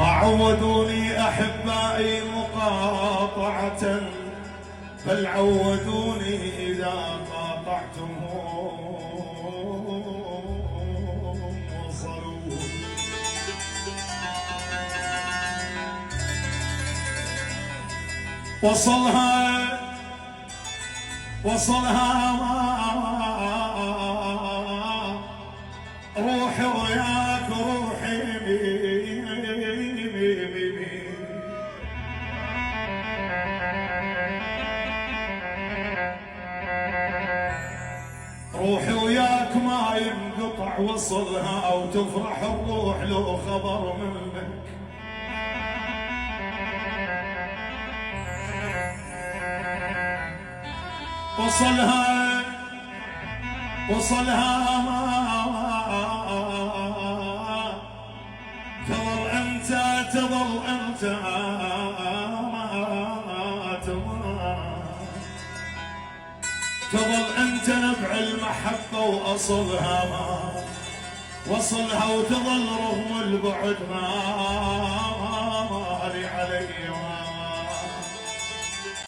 عودوني أحبائي مقاطعة، بل عودوني إذا قاطعتهم وصلوا. وصلها روحي وياك روحي روحي وياك ما ينقطع وصلها، وتفرح الروح لو خبر منك. وصلها تظل أنت تظل أنت نبع المحبة وأصلها وصلها، وتظل رغم البعد ما لي علي